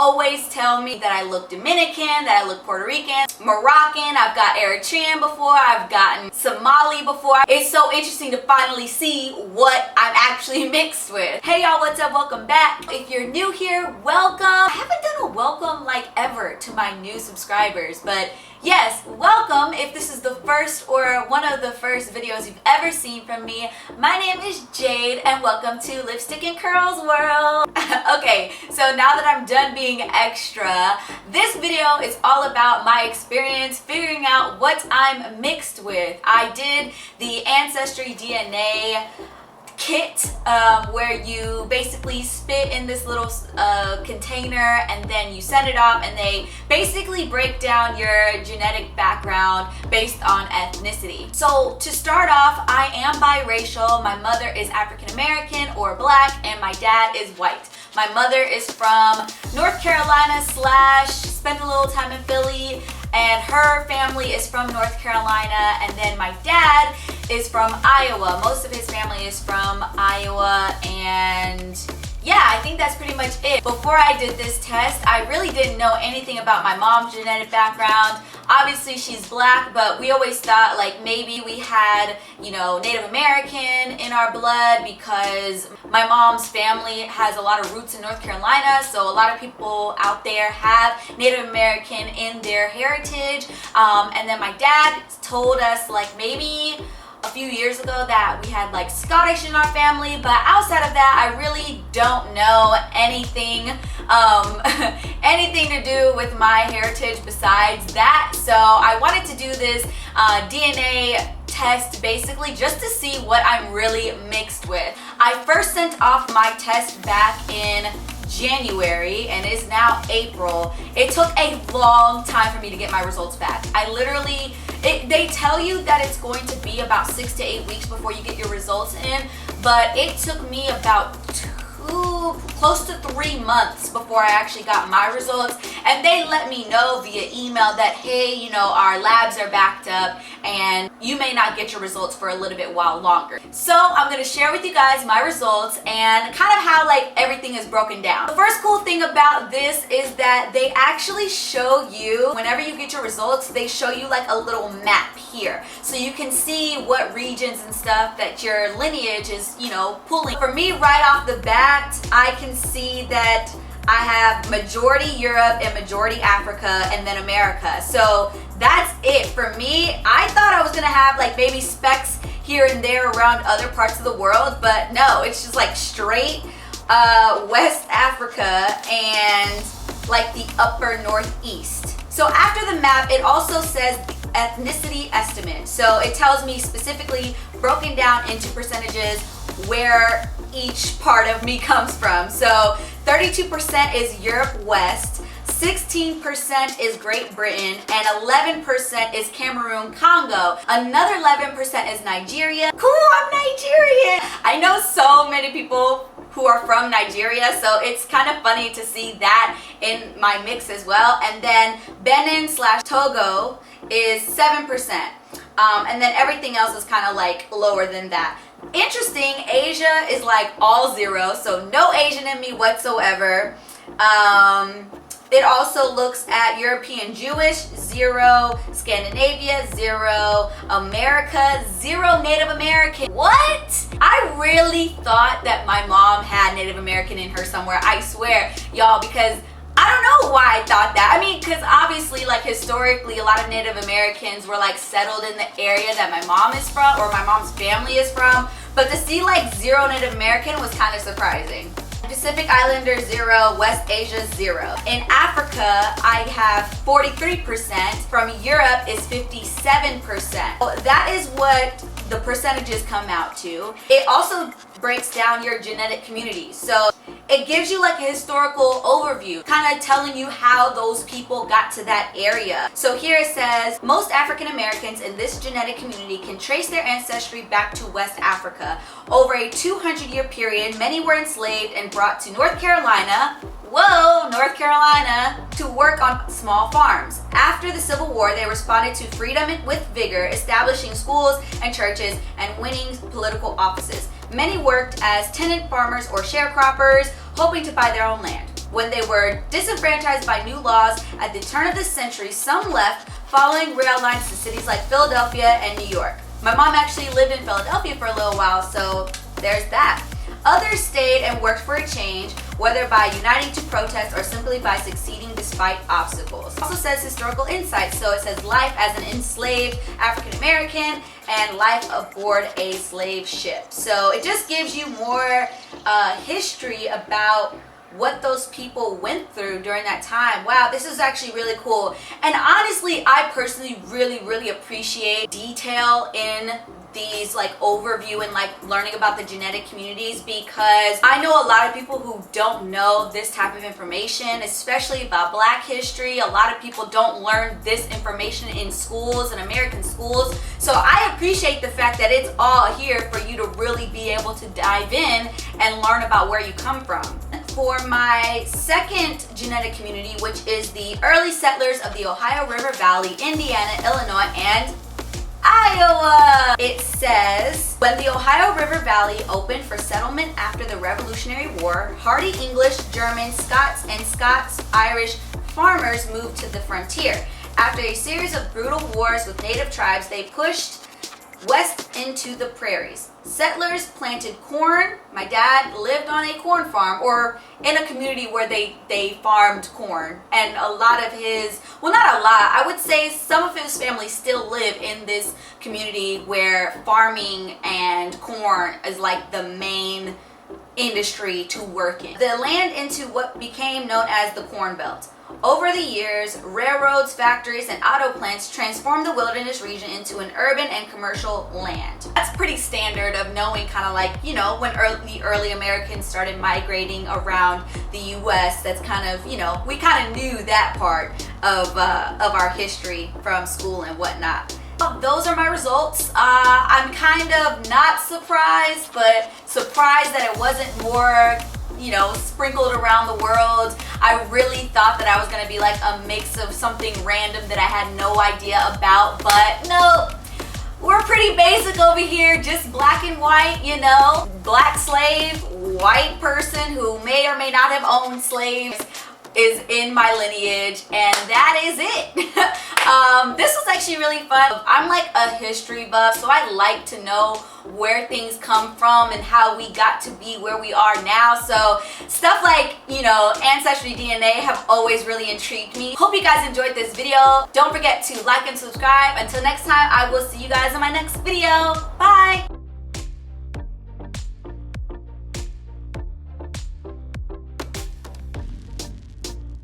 always tell me that I look Dominican, that I look Puerto Rican, Moroccan, I've got Eritrean before, I've gotten Somali before. It's so interesting to finally see what I'm actually mixed with. Hey y'all, what's up? Welcome back. If you're new here, welcome. I haven't done a welcome like ever to my new subscribers, but yes, welcome if this is the first or one of the first videos you've ever seen from me. My name is Jade and welcome to Lipstick and Curls World. Okay, so now that I'm done being extra, this video is all about my experience figuring out what I'm mixed with. I did the Ancestry DNA kit where you basically spit in this little container and then you send it off, and they basically break down your genetic background based on ethnicity. So to start off, I am biracial. My mother is African American or black and my dad is white. My mother is from North Carolina / spent a little time in Philly, and her family is from North Carolina, and then my dad is from Iowa. Most of his family is from Iowa, and yeah, I think that's pretty much it. Before I did this test, I really didn't know anything about my mom's genetic background. Obviously she's black, but we always thought like maybe we had, you know, Native American in our blood because my mom's family has a lot of roots in North Carolina, so a lot of people out there have Native American in their heritage. And then my dad told us like maybe a few years ago that we had like Scottish in our family, but outside of that I really don't know anything anything to do with my heritage besides that. So I wanted to do this DNA test basically just to see what I'm really mixed with. I first sent off my test back in January and it's now April. It took a long time for me to get my results back. I literally, they tell you that it's going to be about 6 to 8 weeks before you get your results in, but it took me about close to 3 months before I actually got my results, and they let me know via email that hey, you know, our labs are backed up and you may not get your results for a little bit while longer. So I'm going to share with you guys my results and kind of how like everything is broken down. The first cool thing about this is that they actually show you, whenever you get your results, they show you like a little map here, so you can see what regions and stuff that your lineage is, you know, pulling. For me, right off the bat, I can see that I have majority Europe and majority Africa and then America. So that's it for me. I thought I was gonna have like maybe specks here and there around other parts of the world, but no, it's just like straight West Africa and like the upper northeast. So after the map, it also says ethnicity estimate. So it tells me specifically broken down into percentages where each part of me comes from. So 32% is Europe West, 16% is Great Britain, and 11% is Cameroon Congo. Another 11% is Nigeria. Cool, I'm Nigerian. I know so many people who are from Nigeria, so it's kind of funny to see that in my mix as well. And then Benin / Togo is 7%. And then everything else is kind of like lower than that. Interesting, Asia is like all zero, so no Asian in me whatsoever. It also looks at European Jewish, 0, Scandinavia, 0, America, 0 Native American. What? I really thought that my mom had Native American in her somewhere, I swear, y'all, because I don't know why I thought that. I mean, because obviously, like historically, a lot of Native Americans were like settled in the area that my mom is from, or my mom's family is from. But to see like 0 Native American was kind of surprising. Pacific Islander, 0, West Asia, 0. In Africa, I have 43%. From Europe is 57%. So that is what the percentages come out to. It also breaks down your genetic community. So it gives you like a historical overview, kind of telling you how those people got to that area. So here it says, most African Americans in this genetic community can trace their ancestry back to West Africa. Over a 200-year period, many were enslaved and brought to North Carolina, whoa, North Carolina, to work on small farms. After the Civil War, they responded to freedom with vigor, establishing schools and churches and winning political offices. Many worked as tenant farmers or sharecroppers, hoping to buy their own land. When they were disenfranchised by new laws at the turn of the century, some left, following rail lines to cities like Philadelphia and New York. My mom actually lived in Philadelphia for a little while, so there's that. Others stayed and worked for a change, whether by uniting to protest or simply by succeeding despite obstacles. It also says historical insights, so it says life as an enslaved African American and life aboard a slave ship. So it just gives you more history about what those people went through during that time. Wow, this is actually really cool. And honestly, I personally really appreciate detail in these like overview and like learning about the genetic communities, because I know a lot of people who don't know this type of information, especially about Black history. A lot of people don't learn this information in schools, in American schools. So I appreciate the fact that it's all here for you to really be able to dive in and learn about where you come from. For my second genetic community, which is the early settlers of the Ohio River Valley, Indiana, Illinois, and Iowa. It says, when the Ohio River Valley opened for settlement after the Revolutionary War, hardy English, German, Scots, and Scots-Irish farmers moved to the frontier. After a series of brutal wars with native tribes, they pushed west into the prairies. Settlers planted corn. My dad lived on a corn farm, or in a community where they farmed corn. And a lot of his, well, not a lot, I would say some of his family still live in this community where farming and corn is like the main industry to work in. The land into what became known as the Corn Belt. Over the years, railroads, factories, and auto plants transformed the wilderness region into an urban and commercial land. That's pretty standard of knowing, kind of like, you know, when the early Americans started migrating around the U.S. That's kind of, you know, we kind of knew that part of our history from school and whatnot. Those are my results. I'm kind of not surprised, but surprised that it wasn't more, you know, sprinkled around the world. I really thought that I was gonna be like a mix of something random that I had no idea about, but no, we're pretty basic over here, just black and white, you know. Black slave, white person who may or may not have owned slaves is in my lineage, and that is it. This was actually really fun. I'm like a history buff, so I like to know where things come from and how we got to be where we are now. So stuff like, you know, Ancestry DNA have always really intrigued me. Hope you guys enjoyed this video. Don't forget to like and subscribe. Until next time, I will see you guys in my next video. Bye.